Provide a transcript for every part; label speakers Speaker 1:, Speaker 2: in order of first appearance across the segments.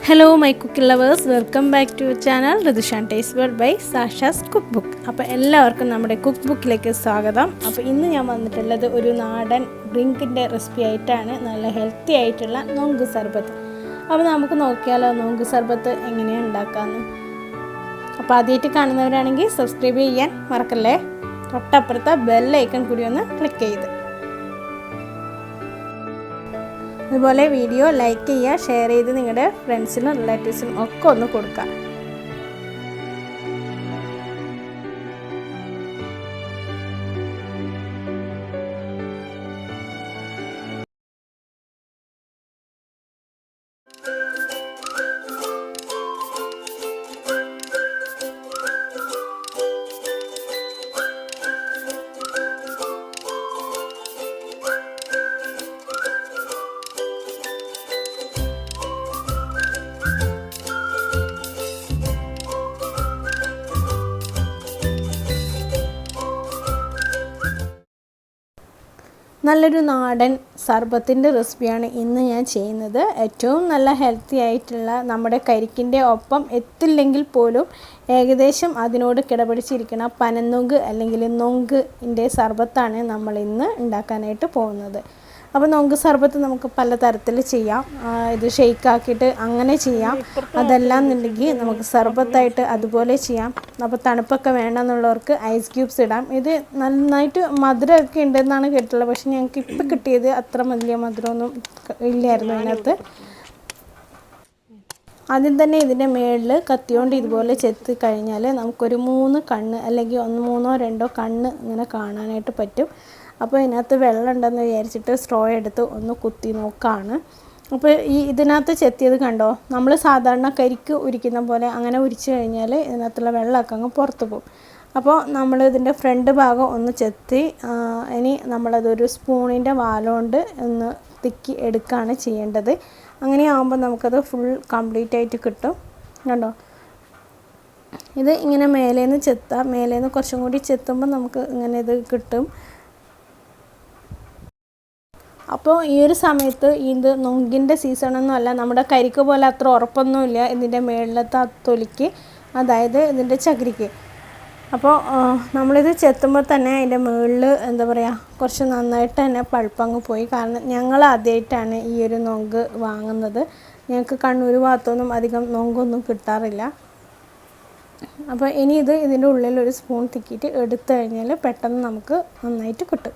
Speaker 1: Hello my cooking lovers, welcome back to our channel Ritushan Taste by Sasha's cookbook. അപ്പോൾ എല്ലാവർക്കും നമ്മുടെ cook ബുക്കിലേക്ക് സ്വാഗതം. അപ്പോൾ ഇന്ന് ഞാൻ വന്നിട്ടുള്ളത് ഒരു നാടൻ ഡ്രിങ്കിൻ്റെ റെസിപ്പി ആയിട്ടാണ്. നല്ല ഹെൽത്തി ആയിട്ടുള്ള നോങ്ക് സർബത്ത്. അപ്പോൾ നമുക്ക് നോക്കിയാലോ നോങ്ക് സർബത്ത് എങ്ങനെയാണ് ഉണ്ടാക്കാമെന്ന്. അപ്പോൾ ആദ്യമായിട്ട് കാണുന്നവരാണെങ്കിൽ സബ്സ്ക്രൈബ് ചെയ്യാൻ മറക്കല്ലേ. തൊട്ടപ്പുറത്തെ ബെൽ ഐക്കൺ കൂടി ഒന്ന് ക്ലിക്ക് ചെയ്ത് അതുപോലെ വീഡിയോ ലൈക്ക് ചെയ്യുക, ഷെയർ ചെയ്ത് നിങ്ങളുടെ ഫ്രണ്ട്സിനും റിലേറ്റീവ്സിനും ഒക്കെ ഒന്ന് കൊടുക്കുക. നല്ലൊരു നാടൻ സർബത്തിൻ്റെ റെസിപ്പിയാണ് ഇന്ന് ഞാൻ ചെയ്യുന്നത്. ഏറ്റവും നല്ല ഹെൽത്തി ആയിട്ടുള്ള നമ്മുടെ കരിക്കിൻ്റെ ഒപ്പം എത്തില്ലെങ്കിൽ പോലും ഏകദേശം അതിനോട് കിടപിടിച്ചിരിക്കുന്ന പനനൊങ്ക് അല്ലെങ്കിൽ നൊങ്കിൻ്റെ സർബത്താണ് നമ്മൾ ഇന്ന് ഉണ്ടാക്കാനായിട്ട് പോകുന്നത്. അപ്പോൾ നൊങ്ക് സർബത്ത് നമുക്ക് പല തരത്തിൽ ചെയ്യാം. ഇത് ഷെയ്ക്ക് ആക്കിയിട്ട് അങ്ങനെ ചെയ്യാം. അതെല്ലാം എന്നുണ്ടെങ്കിൽ നമുക്ക് സർബത്തായിട്ട് അതുപോലെ ചെയ്യാം. അപ്പോൾ തണുപ്പൊക്കെ വേണമെന്നുള്ളവർക്ക് ഐസ് ക്യൂബ്സ് ഇടാം. ഇത് നന്നായിട്ട് മധുരമൊക്കെ ഉണ്ടെന്നാണ് കേട്ടിട്ടുള്ളത്. പക്ഷെ ഞങ്ങൾക്ക് ഇപ്പം കിട്ടിയത് അത്ര വലിയ മധുരമൊന്നും ഇല്ലായിരുന്നു അതിനകത്ത്. ആദ്യം തന്നെ ഇതിൻ്റെ മുകളിൽ കത്തിയോണ്ട് ഇതുപോലെ ചെത്തി കഴിഞ്ഞാൽ നമുക്കൊരു 3 കണ്ണ് അല്ലെങ്കിൽ 1 2 കണ്ണ് ഇങ്ങനെ കാണാനായിട്ട് പറ്റും. അപ്പോൾ ഇതിനകത്ത് വെള്ളം ഉണ്ടെന്ന് വിചാരിച്ചിട്ട് സ്ട്രോ എടുത്ത് ഒന്ന് കുത്തി നോക്കുകയാണ്. അപ്പോൾ ഇതിനകത്ത് ചെത്തിയത് കണ്ടോ, നമ്മൾ സാധാരണ കരിക്ക് ഉരിക്കുന്ന പോലെ അങ്ങനെ ഉരിച്ച് കഴിഞ്ഞാൽ ഇതിനകത്തുള്ള വെള്ളമൊക്കെ അങ്ങ് പുറത്ത് പോകും. അപ്പോൾ നമ്മൾ ഇതിൻ്റെ ഫ്രണ്ട് ഭാഗം ഒന്ന് ചെത്തി ഇനി നമ്മളതൊരു സ്പൂണിൻ്റെ വാലുകൊണ്ട് ഒന്ന് തിക്കി എടുക്കുകയാണ് ചെയ്യേണ്ടത്. അങ്ങനെയാകുമ്പോൾ നമുക്കത് ഫുൾ കംപ്ലീറ്റ് ആയിട്ട് കിട്ടും. കണ്ടോ, ഇത് ഇങ്ങനെ മേലേന്ന് ചെത്താം. മേലേന്ന് കുറച്ചും കൂടി ചെത്തുമ്പോൾ നമുക്ക് ഇങ്ങനെ ഇത് കിട്ടും. അപ്പോൾ ഈ ഒരു സമയത്ത് ഇത് നൊങ്കിൻ്റെ സീസണൊന്നും അല്ല. നമ്മുടെ കരിക്ക് പോലെ അത്ര ഉറപ്പൊന്നുമില്ല ഇതിൻ്റെ മുകളിലത്തെ തൊലിക്ക്, അതായത് ഇതിൻ്റെ ചകിരിക്ക്. അപ്പോൾ നമ്മളിത് ചെത്തുമ്പോൾ തന്നെ അതിൻ്റെ മുകളിൽ എന്താ പറയുക, കുറച്ച് നന്നായിട്ട് തന്നെ പഴുപ്പങ്ങ് പോയി. കാരണം ഞങ്ങൾ ആദ്യമായിട്ടാണ് ഈ ഒരു നൊങ്ക് വാങ്ങുന്നത്. ഞങ്ങൾക്ക് കണ്ണൂർ ഭാഗത്തൊന്നും അധികം നൊങ്കൊന്നും കിട്ടാറില്ല. അപ്പോൾ ഇനി ഇതിൻ്റെ ഉള്ളിൽ ഒരു സ്പൂൺ തിക്കിയിട്ട് എടുത്തു കഴിഞ്ഞാൽ പെട്ടെന്ന് നമുക്ക് നന്നായിട്ട് കിട്ടും.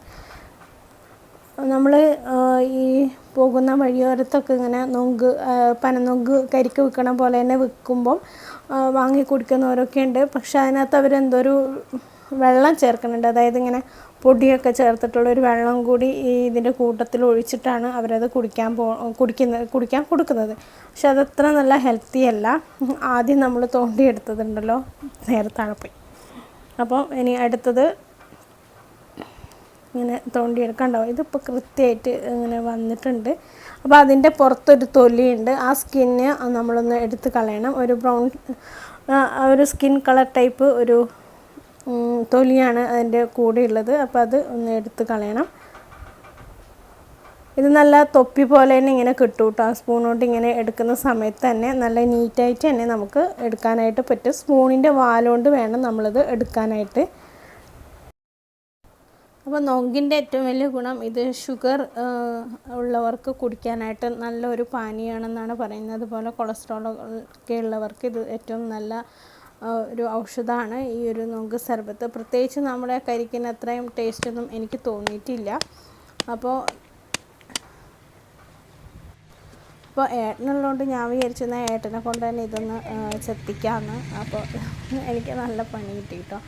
Speaker 1: നമ്മൾ ഈ പോകുന്ന വഴിയോരത്തൊക്കെ ഇങ്ങനെ പനനൊങ്ക് കരിക്ക് വിൽക്കണ പോലെ തന്നെ വിൽക്കുമ്പം വാങ്ങി കുടിക്കുന്നവരൊക്കെ ഉണ്ട്. പക്ഷെ അതിനകത്ത് അവരെന്തോ ഒരു വെള്ളം ചേർക്കുന്നുണ്ട്. അതായത് ഇങ്ങനെ പൊടിയൊക്കെ ചേർത്തിട്ടുള്ളൊരു വെള്ളം കൂടി ഇതിൻ്റെ കൂട്ടത്തിൽ ഒഴിച്ചിട്ടാണ് അവരത് കുടിക്കാൻ കൊടുക്കുന്നത്. പക്ഷെ അതത്ര നല്ല ഹെൽത്തി അല്ല. ആദ്യം നമ്മൾ തോണ്ടിയെടുത്തതുണ്ടല്ലോ നേരത്തെ പോയി. അപ്പോൾ ഇനി അടുത്തത് ഇങ്ങനെ തോണ്ടിയെടുക്കണ്ടോ, ഇതിപ്പോൾ കൃത്യമായിട്ട് ഇങ്ങനെ വന്നിട്ടുണ്ട്. അപ്പോൾ അതിൻ്റെ പുറത്തൊരു തൊലിയുണ്ട്. ആ സ്കിന്ന് നമ്മളൊന്ന് എടുത്ത് കളയണം. ഒരു ബ്രൗൺ ഒരു സ്കിൻ കളർ ടൈപ്പ് ഒരു തൊലിയാണ് അതിൻ്റെ കൂടെ ഉള്ളത്. അപ്പോൾ അത് ഒന്ന് എടുത്ത് കളയണം. ഇത് നല്ല തൊപ്പി പോലെ തന്നെ ഇങ്ങനെ കിട്ടും കേട്ടോ. സ്പൂൺ കൊണ്ട് ഇങ്ങനെ എടുക്കുന്ന സമയത്ത് തന്നെ നല്ല നീറ്റായിട്ട് തന്നെ നമുക്ക് എടുക്കാനായിട്ട് പറ്റും. സ്പൂണിൻ്റെ വാലുകൊണ്ട് വേണം നമ്മളിത് എടുക്കാനായിട്ട്. അപ്പോൾ നൊങ്കിൻ്റെ ഏറ്റവും വലിയ ഗുണം ഇത് ഷുഗർ ഉള്ളവർക്ക് കുടിക്കാനായിട്ട് നല്ലൊരു പാനീയമാണെന്നാണ് പറയുന്നത്. അതുപോലെ കൊളസ്ട്രോൾ ഒക്കെ ഉള്ളവർക്ക് ഇത് ഏറ്റവും നല്ല ഒരു ഔഷധമാണ് ഈ ഒരു നൊങ്ക് സർബത്ത്. പ്രത്യേകിച്ച് നമ്മുടെ കരിക്കിന് അത്രയും ടേസ്റ്റൊന്നും എനിക്ക് തോന്നിയിട്ടില്ല. അപ്പോൾ ഏട്ടനുള്ളതുകൊണ്ട് ഞാൻ വിചാരിച്ചിരുന്ന ഏട്ടനെ കൊണ്ട് തന്നെ ഇതൊന്ന് ചെത്തിക്കാമെന്ന്. അപ്പോൾ എനിക്ക് നല്ല പണി കിട്ടി കേട്ടോ.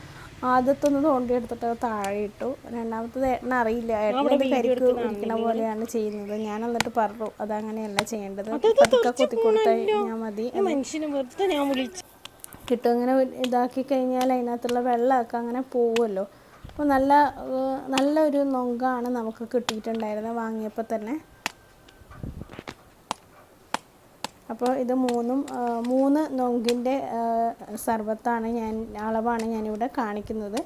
Speaker 1: ആദ്യത്തൊന്ന് തോണ്ടിയെടുത്തിട്ട് താഴെ ഇട്ടു. രണ്ടാമത്തത് ഏട്ടന് അറിയില്ല. ഏട്ടനത് കരിക്ക് ഇരിക്കണ പോലെയാണ് ചെയ്യുന്നത്. ഞാൻ എന്നിട്ട് പറഞ്ഞു അതങ്ങനെയല്ല ചെയ്യേണ്ടത്, പതുക്കെ കുത്തി കൊടുത്താൽ ഞാൻ മതി കിട്ടും. ഇങ്ങനെ ഇതാക്കി കഴിഞ്ഞാൽ അതിനകത്തുള്ള വെള്ളമൊക്കെ അങ്ങനെ പോവുമല്ലോ. അപ്പോൾ നല്ലൊരു നൊങ്കാണ് നമുക്ക് കിട്ടിയിട്ടുണ്ടായിരുന്നത് വാങ്ങിയപ്പോൾ തന്നെ. അപ്പോൾ ഇത് 3 നൊങ്കിൻ്റെ സർബത്താണ് അളവാണ് ഞാനിവിടെ കാണിക്കുന്നത്.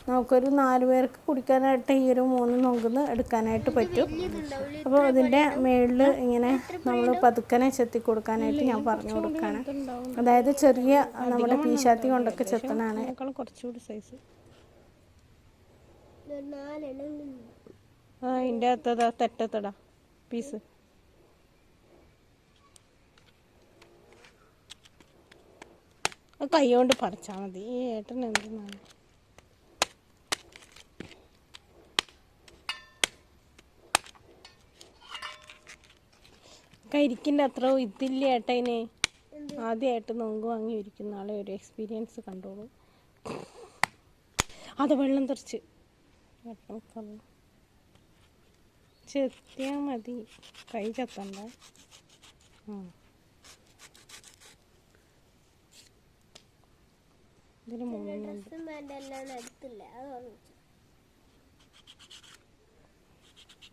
Speaker 1: നമുക്കൊരു 4 പേർക്ക് കുടിക്കാനായിട്ട് ഈ ഒരു 3 നൊങ്ക് എടുക്കാനായിട്ട് പറ്റും. അപ്പോൾ ഇതിൻ്റെ മേളിൽ ഇങ്ങനെ നമ്മൾ പതുക്കനെ ചെത്തി കൊടുക്കാനായിട്ട് ഞാൻ പറഞ്ഞു കൊടുക്കുകയാണ്. അതായത് ചെറിയ നമ്മുടെ പീശാത്തി കൊണ്ടൊക്കെ ചെത്തനാണ്. കുറച്ചുകൂടി സൈസ് അതിൻ്റെ അകത്തതാ തെറ്റത്തടാ പീസ്. കൈ കൊണ്ട് പറിച്ചാൽ മതി. ഈ ഏട്ടൻ എന്തെന്നാണ് കരിക്കിൻ്റെ അത്ര ഇതില്ല ഏട്ടനെ. ആദ്യമായിട്ട് നൊങ്ക് വാങ്ങി ഇരിക്കുന്ന ആളെ ഒരു എക്സ്പീരിയൻസ് കണ്ടോളൂ. അത് വെള്ളം തെറിച്ച് ചെത്തിയാൽ മതി, കൈ ചെത്തണ്ട. ഇതിന്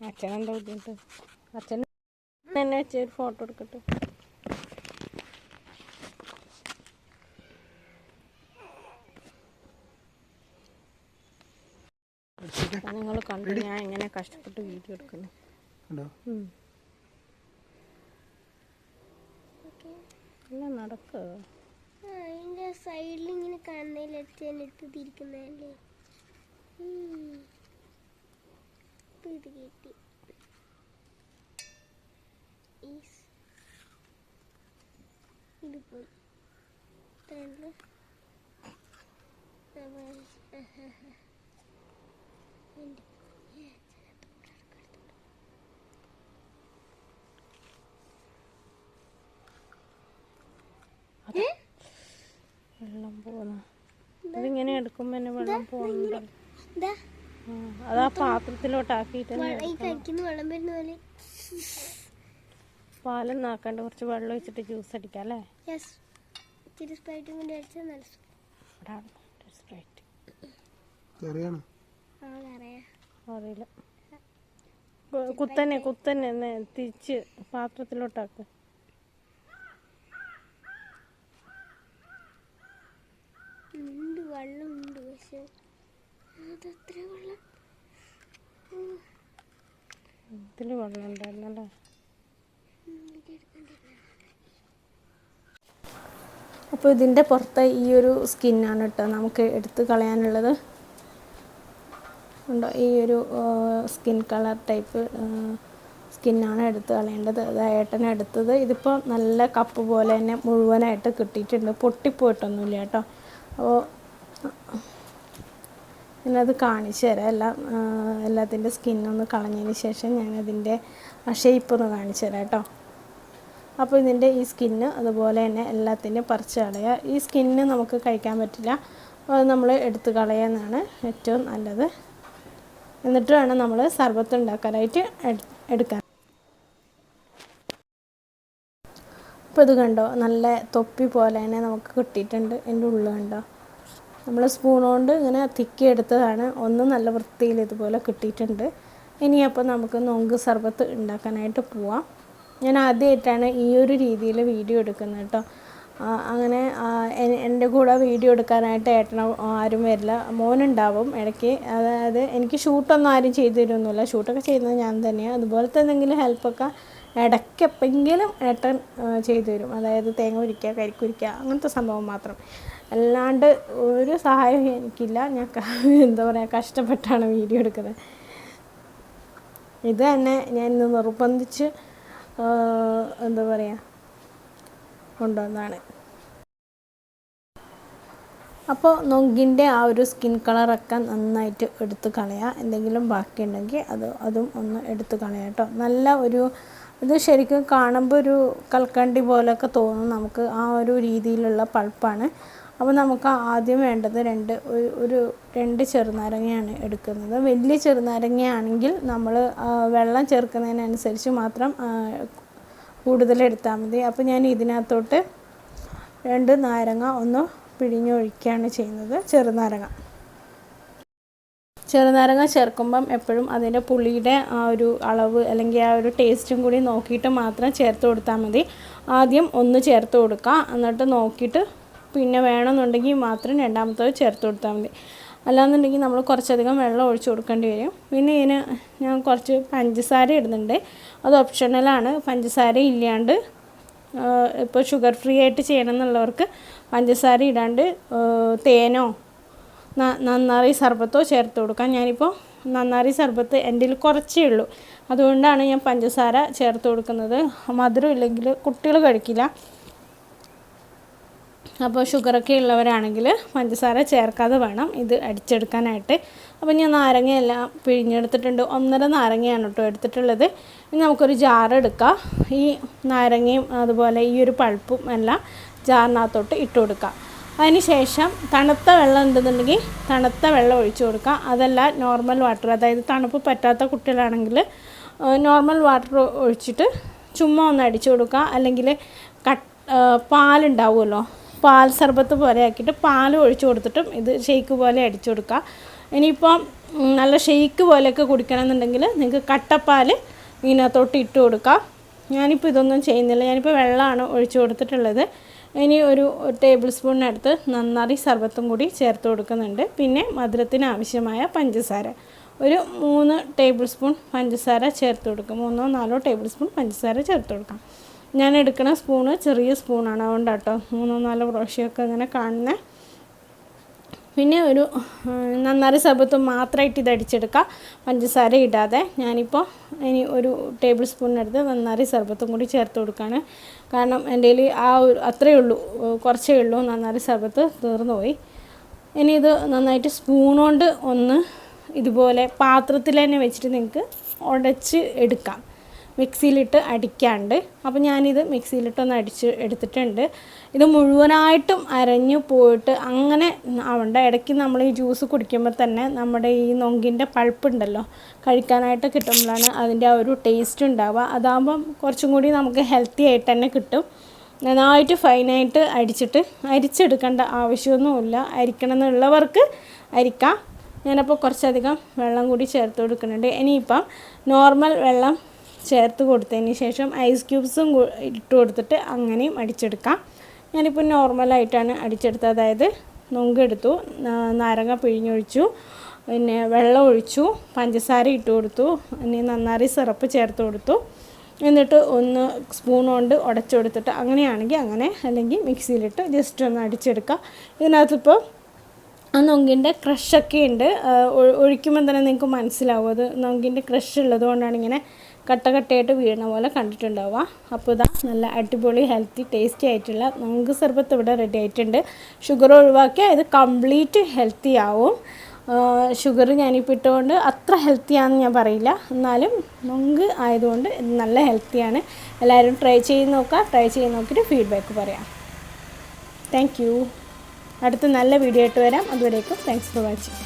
Speaker 1: അച്ഛനെന്താ ബുദ്ധിമുട്ട്? അച്ഛൻ തന്നെ വെച്ചൊരു ഫോട്ടോ എടുക്കട്ടെ. നിങ്ങൾ കണ്ടു ഞാൻ എങ്ങനെ കഷ്ടപ്പെട്ട് വീഡിയോ എടുക്കുന്നു. എല്ലാം നടക്കുക.
Speaker 2: അതിൻ്റെ സൈഡിൽ ഇങ്ങനെ കണ്ണയിലെടുത്തിരിക്കുന്നതല്ലേ. ഇത് കിട്ടി. ഇത് പോയി.
Speaker 1: വെള്ളം പോകുന്ന അതിങ്ങനെ എടുക്കുമ്പോ തന്നെ വെള്ളം പോകുന്നുണ്ട്. അതാ പാത്രത്തിലോട്ടാക്കിയിട്ട് പാലും നാക്കാണ്ട് കുറച്ച് വെള്ളം ഒഴിച്ചിട്ട് ജ്യൂസ് അടിക്കാം അല്ലേ? അറിയില്ല. കുത്തന്നെ തിരിച്ച് പാത്രത്തിലോട്ടാക്ക്.
Speaker 2: വെള്ളമുണ്ട് പക്ഷെ അതത്ര വെള്ളം
Speaker 1: ഇതിൽ വെള്ളം ഉണ്ടായിരുന്നല്ലേ. അപ്പോൾ ഇതിൻ്റെ പുറത്തെ ഈ ഒരു സ്കിന്നാണ് കേട്ടോ നമുക്ക് എടുത്ത് കളയാനുള്ളത്. ഉണ്ടോ ഈ ഒരു സ്കിൻ കളർ ടൈപ്പ് സ്കിന്നാണ് എടുത്ത് കളയേണ്ടത്. അത് ഏട്ടനെ എടുത്തത്. ഇതിപ്പോൾ നല്ല കപ്പ് പോലെ തന്നെ മുഴുവനായിട്ട് കിട്ടിയിട്ടുണ്ട്, പൊട്ടിപ്പോയിട്ടൊന്നുമില്ല കേട്ടോ. അപ്പോൾ ഞാനത് കാണിച്ചു തരാം. എല്ലാത്തിൻ്റെ സ്കിന്നൊന്ന് കളഞ്ഞതിന് ശേഷം ഞാനതിൻ്റെ ഷേപ്പ് ഒന്ന് കാണിച്ചു തരാം കേട്ടോ. അപ്പോൾ ഇതിൻ്റെ ഈ സ്കിന്ന് അതുപോലെ തന്നെ എല്ലാത്തിൻ്റെയും പറിച്ച് കളയുക. ഈ സ്കിന്ന് നമുക്ക് കഴിക്കാൻ പറ്റില്ല, അത് നമ്മൾ എടുത്ത് കളയാനാണ് ഏറ്റവും നല്ലത്. എന്നിട്ട് വേണം നമ്മൾ സർബത്ത് ഉണ്ടാക്കാനായിട്ട് എടുക്കാൻ. അപ്പോൾ ഇത് കണ്ടോ, നല്ല തൊപ്പി പോലെ തന്നെ നമുക്ക് കിട്ടിയിട്ടുണ്ട്. എൻ്റെ ഉള്ളിൽ കണ്ടോ, നമ്മൾ സ്പൂൺ കൊണ്ട് ഇങ്ങനെ തിക്കി എടുത്തതാണ്. ഒന്ന് നല്ല വൃത്തിയിൽ ഇതുപോലെ കിട്ടിയിട്ടുണ്ട്. ഇനിയപ്പോൾ നമുക്ക് നൊങ്ക് സർബത്ത് ഉണ്ടാക്കാനായിട്ട് പോവാം. ഞാൻ ആദ്യമായിട്ടാണ് ഈ ഒരു രീതിയിൽ വീഡിയോ എടുക്കുന്നത് കേട്ടോ. അങ്ങനെ എൻ്റെ കൂടെ വീഡിയോ എടുക്കാനായിട്ട് ഏട്ടനോ ആരും വരില്ല, മോനുണ്ടാവും ഇടയ്ക്ക്. അതായത് എനിക്ക് ഷൂട്ടൊന്നും ആരും ചെയ്തു തരുമൊന്നുമില്ല, ഷൂട്ടൊക്കെ ചെയ്യുന്നത് ഞാൻ തന്നെയാണ്. അതുപോലത്തെ എന്തെങ്കിലും ഹെൽപ്പൊക്കെ ഇടയ്ക്ക് എപ്പോഴെങ്കിലും ഏട്ടൻ ചെയ്തു തരും. അതായത് തേങ്ങ ഉരിക്കുക, കരിക്കുരിക്കുക, അങ്ങനത്തെ സംഭവം മാത്രം. അല്ലാണ്ട് ഒരു സഹായം എനിക്കില്ല. ഞാൻ എന്താ പറയുക, കഷ്ടപ്പെട്ടാണ് വീഡിയോ എടുക്കുന്നത്. ഇത് തന്നെ ഞാൻ ഇന്ന് നിർബന്ധിച്ച് എന്താ പറയുക കൊണ്ടുവന്നാണ്. അപ്പോൾ നൊങ്കിൻ്റെ ആ ഒരു സ്കിൻ കളറൊക്കെ നന്നായിട്ട് എടുത്ത് കളയുക. എന്തെങ്കിലും ബാക്കിയുണ്ടെങ്കിൽ അതും ഒന്ന് എടുത്ത് കളയാം കേട്ടോ. നല്ല ഒരു ഇത് ശരിക്കും കാണുമ്പോൾ ഒരു കൽക്കണ്ടി പോലെയൊക്കെ തോന്നും നമുക്ക്. ആ ഒരു രീതിയിലുള്ള പൾപ്പാണ്. അപ്പോൾ നമുക്ക് ആദ്യം വേണ്ടത് രണ്ട് ചെറുനാരങ്ങയാണ് എടുക്കുന്നത്. വലിയ ചെറുനാരങ്ങയാണെങ്കിൽ നമ്മൾ വെള്ളം ചേർക്കുന്നതിനനുസരിച്ച് മാത്രം കൂടുതലെടുത്താൽ മതി. അപ്പോൾ ഞാൻ ഇതിനകത്തോട്ട് 2 നാരങ്ങ ഒന്ന് പിഴിഞ്ഞൊഴിക്കുകയാണ് ചെയ്യുന്നത്. ചെറുനാരങ്ങ ചേർക്കുമ്പം എപ്പോഴും അതിൻ്റെ പുളിയുടെ ആ ഒരു അളവ് അല്ലെങ്കിൽ ആ ഒരു ടേസ്റ്റും കൂടി നോക്കിയിട്ട് മാത്രം ചേർത്ത് കൊടുത്താൽ മതി. ആദ്യം ഒന്ന് ചേർത്ത് കൊടുക്കുക, എന്നിട്ട് നോക്കിയിട്ട് പിന്നെ വേണമെന്നുണ്ടെങ്കിൽ മാത്രം രണ്ടാമത്തത് ചേർത്ത് കൊടുത്താൽ മതി. അല്ലാന്നുണ്ടെങ്കിൽ നമ്മൾ കുറച്ചധികം വെള്ളം ഒഴിച്ച് കൊടുക്കേണ്ടി വരും. പിന്നെ ഇതിന് ഞാൻ കുറച്ച് പഞ്ചസാര ഇടുന്നുണ്ട്. അത് ഓപ്ഷണലാണ്. പഞ്ചസാര ഇല്ലാണ്ട് ഇപ്പോൾ ഷുഗർ ഫ്രീ ആയിട്ട് ചെയ്യണം എന്നുള്ളവർക്ക് പഞ്ചസാര ഇടാണ്ട് തേനോ നന്നാറി സർബത്തോ ചേർത്ത് കൊടുക്കാം. ഞാനിപ്പോൾ നന്നാറി സർബത്ത് എൻ്റെ കയ്യിൽ കുറച്ചേ ഉള്ളൂ, അതുകൊണ്ടാണ് ഞാൻ പഞ്ചസാര ചേർത്ത് കൊടുക്കുന്നത്. മധുരം ഇല്ലെങ്കിൽ കുട്ടികൾ കഴിക്കില്ല. അപ്പോൾ ഷുഗറൊക്കെ ഉള്ളവരാണെങ്കിൽ പഞ്ചസാര ചേർക്കാതെ വേണം ഇത് അടിച്ചെടുക്കാനായിട്ട്. അപ്പോൾ ഞാൻ നാരങ്ങയെല്ലാം പിഴിഞ്ഞെടുത്തിട്ടുണ്ട്. 1.5 നാരങ്ങയാണ് കേട്ടോ എടുത്തിട്ടുള്ളത്. ഇനി നമുക്കൊരു ജാർ എടുക്കാം. ഈ നാരങ്ങയും അതുപോലെ ഈ ഒരു പൾപ്പും എല്ലാം ജാറിനകത്തോട്ട് ഇട്ട് കൊടുക്കാം. അതിന് ശേഷം തണുത്ത വെള്ളം ഉണ്ടെന്നുണ്ടെങ്കിൽ തണുത്ത വെള്ളം ഒഴിച്ച് കൊടുക്കാം. അതല്ല നോർമൽ വാട്ടർ, അതായത് തണുപ്പ് പറ്റാത്ത കുട്ടികളാണെങ്കിൽ നോർമൽ വാട്ടർ ഒഴിച്ചിട്ട് ചുമ്മാ ഒന്ന് അടിച്ചു കൊടുക്കുക. അല്ലെങ്കിൽ പാലുണ്ടാവുമല്ലോ, പാൽ സർബത്ത് പോലെ ആക്കിയിട്ട് പാൽ ഒഴിച്ച് കൊടുത്തിട്ടും ഇത് ഷെയ്ക്ക് പോലെ അടിച്ചു കൊടുക്കുക. ഇനിയിപ്പം നല്ല ഷെയ്ക്ക് പോലെയൊക്കെ കുടിക്കണമെന്നുണ്ടെങ്കിൽ നിങ്ങൾക്ക് കട്ടപ്പാൽ ഇതിനകത്തോട്ട് ഇട്ട് കൊടുക്കാം. ഞാനിപ്പോൾ ഇതൊന്നും ചെയ്യുന്നില്ല, ഞാനിപ്പോൾ വെള്ളമാണ് ഒഴിച്ച് കൊടുത്തിട്ടുള്ളത്. ഇനി ഒരു ടേബിൾ സ്പൂണിനടുത്ത് നന്നാറി സർബത്തും കൂടി ചേർത്ത് കൊടുക്കുന്നുണ്ട്. പിന്നെ മധുരത്തിന് ആവശ്യമായ പഞ്ചസാര ഒരു 3 ടേബിൾ സ്പൂൺ പഞ്ചസാര ചേർത്ത് കൊടുക്കും. 3-4 ടേബിൾ സ്പൂൺ പഞ്ചസാര ചേർത്ത് കൊടുക്കാം. ഞാൻ എടുക്കുന്ന സ്പൂണ് ചെറിയ സ്പൂണാണ്, അതുകൊണ്ടാണ് കേട്ടോ 3-4 പ്രാവശ്യമൊക്കെ അങ്ങനെ കാണുന്നത്. പിന്നെ ഒരു നന്നാറി സർബത്ത് മാത്രമായിട്ട് ഇത് അടിച്ചെടുക്കാം, പഞ്ചസാര ഇടാതെ. ഞാനിപ്പോൾ ഇനി ഒരു ടേബിൾ സ്പൂണിനടുത്ത് നന്നാറി സർബത്തും കൂടി ചേർത്ത് കൊടുക്കുകയാണ്. കാരണം എൻ്റെ കയ്യിൽ അത്രയേ ഉള്ളൂ, കുറച്ചേ ഉള്ളൂ നന്നാറി സർബത്ത്, തീർന്നു പോയി. ഇനി ഇത് നന്നായിട്ട് സ്പൂൺ കൊണ്ട് ഒന്ന് ഇതുപോലെ പാത്രത്തിൽ തന്നെ വെച്ചിട്ട് നിങ്ങൾക്ക് ഉടച്ച് എടുക്കാം, മിക്സിയിലിട്ട് അടിക്കാണ്ട്. അപ്പോൾ ഞാനിത് മിക്സിയിലിട്ടൊന്ന് അടിച്ച് എടുത്തിട്ടുണ്ട്. ഇത് മുഴുവനായിട്ടും അരഞ്ഞു പോയിട്ട് അങ്ങനെ ആവണ്ട. ഇടയ്ക്ക് നമ്മൾ ഈ ജ്യൂസ് കുടിക്കുമ്പോൾ തന്നെ നമ്മുടെ ഈ നൊങ്കിൻ്റെ പൾപ്പുണ്ടല്ലോ, കഴിക്കാനായിട്ട് കിട്ടുമ്പോഴാണ് അതിൻ്റെ ആ ഒരു ടേസ്റ്റ് ഉണ്ടാവുക. അതാകുമ്പം കുറച്ചും കൂടി നമുക്ക് ഹെൽത്തി ആയിട്ട് തന്നെ കിട്ടും. നന്നായിട്ട് ഫൈനായിട്ട് അരിച്ചെടുക്കേണ്ട ആവശ്യമൊന്നുമില്ല. അരിക്കണം എന്നുള്ളവർക്ക് അരിക്കാം. ഞാനപ്പോൾ കുറച്ചധികം വെള്ളം കൂടി ചേർത്ത് കൊടുക്കുന്നുണ്ട്. ഇനിയിപ്പം നോർമൽ വെള്ളം ചേർത്ത് കൊടുത്തതിന് ശേഷം ഐസ് ക്യൂബ്സും ഇട്ട് കൊടുത്തിട്ട് അങ്ങനെയും അടിച്ചെടുക്കാം. ഞാനിപ്പോൾ നോർമലായിട്ടാണ് അടിച്ചെടുത്തത്. അതായത് നൊങ്കെടുത്തു, നാരങ്ങ പിഴിഞ്ഞൊഴിച്ചു, പിന്നെ വെള്ളം ഒഴിച്ചു, പഞ്ചസാര ഇട്ട് കൊടുത്തു, ഇനി നന്നാറി സിറപ്പ് ചേർത്ത് കൊടുത്തു, എന്നിട്ട് ഒന്ന് സ്പൂൺ കൊണ്ട് ഉടച്ചു കൊടുത്തിട്ട് അങ്ങനെയാണെങ്കിൽ അങ്ങനെ, അല്ലെങ്കിൽ മിക്സിയിലിട്ട് ജസ്റ്റ് ഒന്ന് അടിച്ചെടുക്കുക. ഇതിനകത്തിപ്പോൾ ആ നൊങ്കിൻ്റെ ക്രഷൊക്കെ ഉണ്ട്, ഒഴിക്കുമ്പോൾ തന്നെ നിങ്ങൾക്ക് മനസ്സിലാവും അത് നൊങ്കിൻ്റെ ക്രഷ് ഉള്ളത് കൊണ്ടാണ് ഇങ്ങനെ കട്ടയായിട്ട് വീഴുന്ന പോലെ കണ്ടിട്ടുണ്ടാവുക. അപ്പോൾ ഇതാ നല്ല അടിപൊളി ഹെൽത്തി ടേസ്റ്റി ആയിട്ടുള്ള നൊങ്ക് സർബത്ത് ഇവിടെ റെഡി ആയിട്ടുണ്ട്. ഷുഗർ ഒഴിവാക്കിയാൽ ഇത് കംപ്ലീറ്റ് ഹെൽത്തി ആവും. ഷുഗർ ഞാനിപ്പോൾ ഇട്ടുകൊണ്ട് അത്ര ഹെൽത്തിയാണെന്ന് ഞാൻ പറയില്ല, എന്നാലും നൊങ്ക് ആയതുകൊണ്ട് നല്ല ഹെൽത്തിയാണ്. എല്ലാവരും ട്രൈ ചെയ്ത് നോക്കുക. ട്രൈ ചെയ്ത് നോക്കിയിട്ട് ഫീഡ്ബാക്ക് പറയാം. Thank you. അടുത്ത നല്ല വീഡിയോ ആയിട്ട് വരാം. അതുവരേക്കും താങ്ക്സ് ഫോർ വാച്ചിങ്.